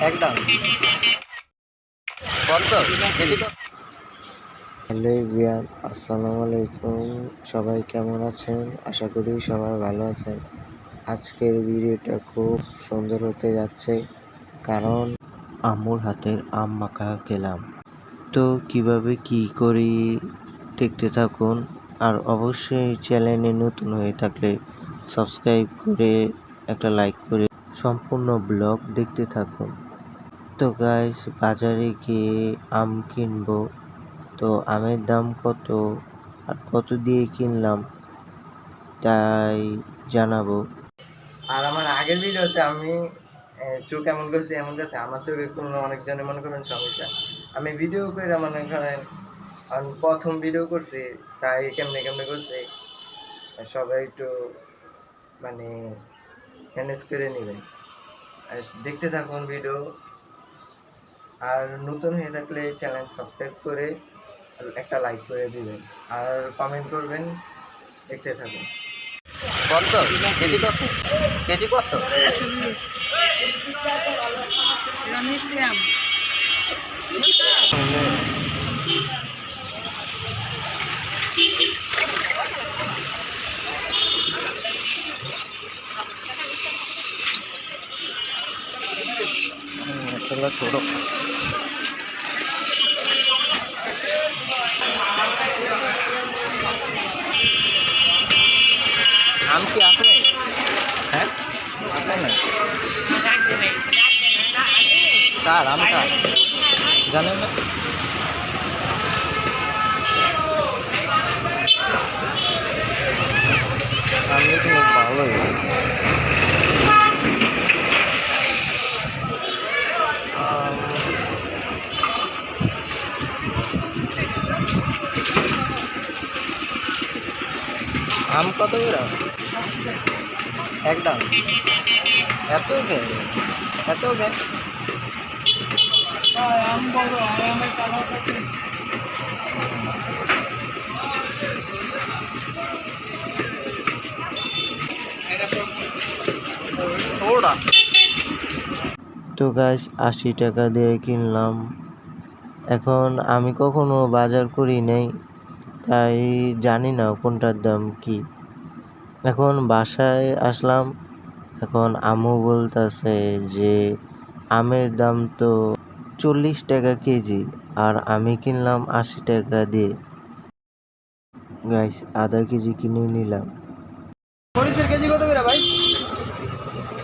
একদম কত কেজি কত? হ্যালো এভরিওয়ান, আসসালামু আলাইকুম। সবাই কেমন আছেন? আশা করি সবাই ভালো আছেন। আজকের ভিডিওটা খুব সুন্দর হতে যাচ্ছে, কারণ আম্মুর হাতের আম মাখা খেলাম। তো কিভাবে কি করি দেখতে থাকুন, আর অবশ্যই চ্যানেলে নতুন হয়ে থাকলে সাবস্ক্রাইব করে একটা লাইক করে সম্পূর্ণ ব্লগ দেখতে থাকুন। তো গাইস, বাজারে গিয়ে আম কিনবো। তো আমের দাম কত আর কত দিয়ে কিনলাম তাই জানাবো। আর আমার আগের ভিডিওতে আমি চোখ এমন করছি আমার চোখে কোনো অনেকজনে মনে করেন সমস্যা। আমি ভিডিও করে মনে করেন প্রথম ভিডিও করছি, তাই কেমনে কেমনে করছি সবাই একটু মানে ম্যানেজ করে নেবেন। দেখতে থাকুন ভিডিও, আর নতুন হয়ে থাকলে চ্যানেল সাবস্ক্রাইব করে একটা লাইক করে দিবেন আর কমেন্ট করবেন। দেখতে থাকুন। কত কেজি কত? কেজি কত? ছোট আম কি আপনি? হ্যাঁ, আপনি না কার আমটা জানেন না? আমি তো ভালোই আম কত করে? একদম এত কে এত কে? আম বড় আমের কালার তো গাইস, 80 টাকা দিয়ে কিনলাম। এখন আমি কখনো বাজার করি নাই, তাই জানি না কোনটার দাম কি। এখন বাসায় আসলাম, এখন আম্মু বলতেছে যে আমের দাম তো 40 টাকা কেজি, আর আমি কিনলাম 80 টাকা দিয়ে। গাইস, আধা কেজি কিনে নিলাম। মরিচের কেজি কত করে ভাই?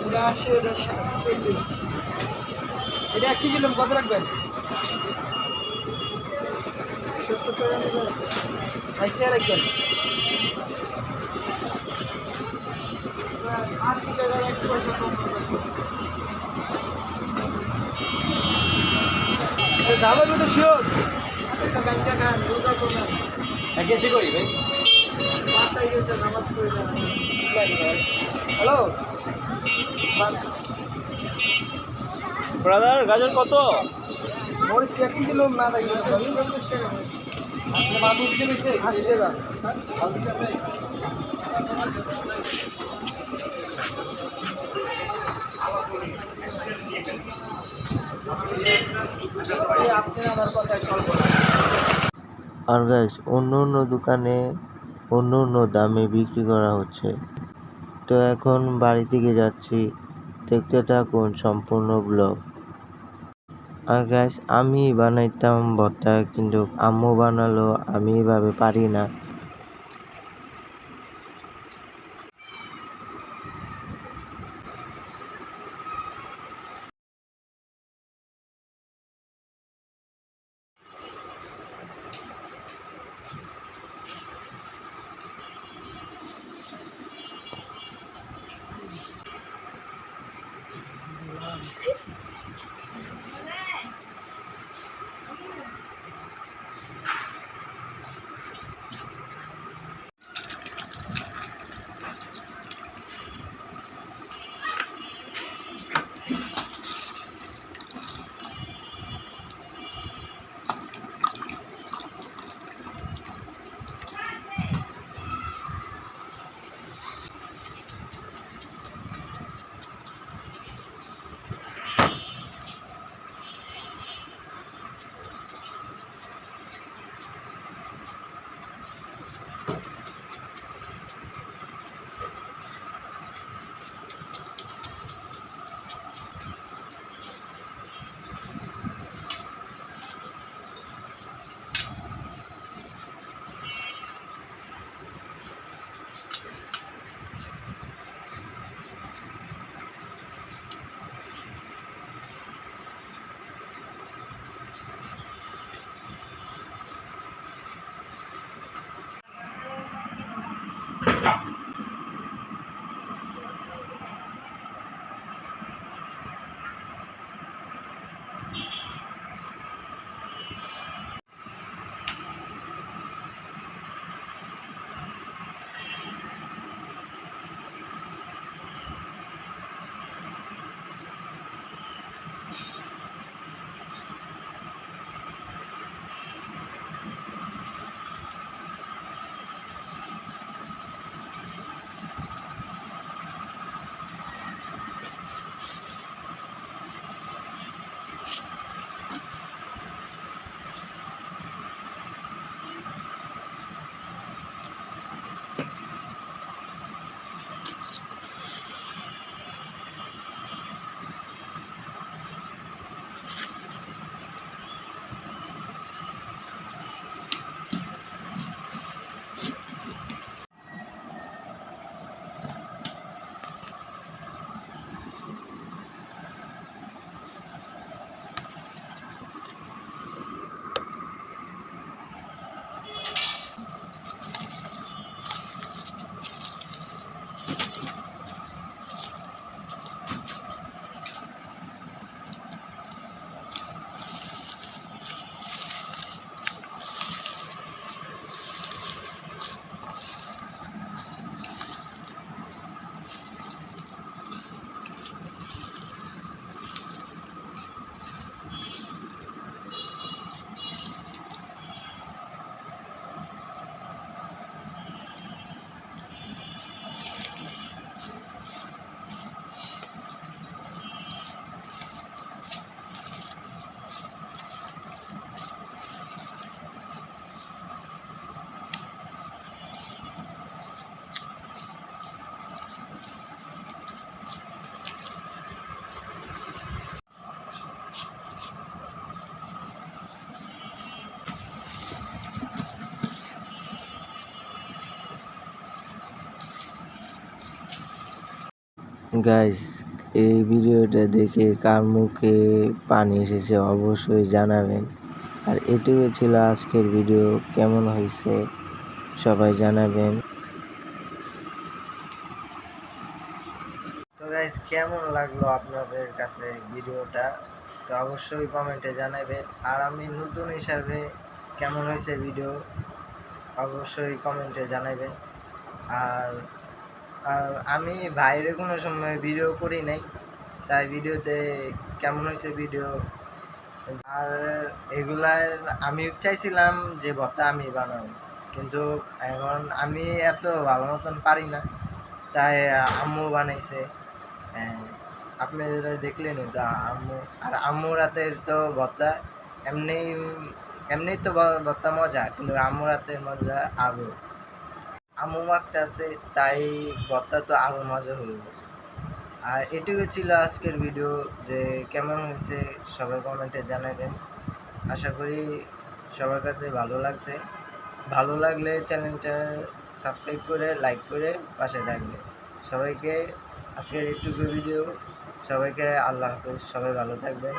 এটা 80, এটা 40। এটা 1 কেজি কত রাখবেন? 70 টাকা নেবেন? ভাই কে রাখবেন? 80 টাকার 1 পয়সা কম হবে। যাবে তো শিওর? একটা ব্যাংকে খান, রোজা করবেন। 1 কেজি করি ভাই। বাসায় গেছে নামাজ পড়ে যান। হ্যালো ব্রাদার, গাজর কত? মরিচ 1 কেজি লোক না থাকবে 40 টাকা। আপনি মাদুর দিয়ে বেশি 80 টাকা। আর গাইস, অন্য অন্য দোকানে অন্য অন্য দামে বিক্রি করা হচ্ছে। তো এখন বাড়ি থেকে যাচ্ছি, দেখতে থাকুন সম্পূর্ণ ব্লগ। আর গাইস, আমি বানাইতাম ভর্তা, কিন্তু আম্মু বানালো, আমি এভাবে পারি না। গাইস, এই ভিডিওটা দেখে কার মুখে পানি এসেছে অবশ্যই জানাবেন। আর এটুকু ছিল আজকের ভিডিও। কেমন হয়েছে সবাই জানাবেন। তো গাইস, কেমন লাগলো আপনাদের কাছে ভিডিওটা, তো অবশ্যই কমেন্টে জানাবেন। আর আমি নতুন হিসাবে কেমন হয়েছে ভিডিও অবশ্যই কমেন্টে জানাবেন। আর আর আমি বাইরে কোনো সময় ভিডিও করি নাই, তাই ভিডিওতে কেমন হয়েছে ভিডিও। আর এগুলার আমি চাইছিলাম যে ভর্তা আমি বানাবো, কিন্তু এখন আমি এত ভালো মতন পারি না, তাই আম্মু বানাইছে। আপনারা দেখলেন তো আম্মু, আর আম্মুর হাতের তো ভর্তা এমনি এমনি তো ভর্তা মজা, কিন্তু আম্মুর হাতের মজা আরো। আম্মু মাখতে আছে, তাই ভর্তা তো আরো মজা হইব। আর এটুকু ছিল আজকের ভিডিও। যে কেমন হয়েছে সবাই কমেন্টে জানাবেন। আশা করি সবার কাছে ভালো লাগছে। ভালো লাগলে চ্যানেলটা সাবস্ক্রাইব করে লাইক করে পাশে থাকবে। সবাইকে আজকের এইটুকু ভিডিও, সবাইকে আল্লাহ হাফেজ, সবাই ভালো থাকবেন।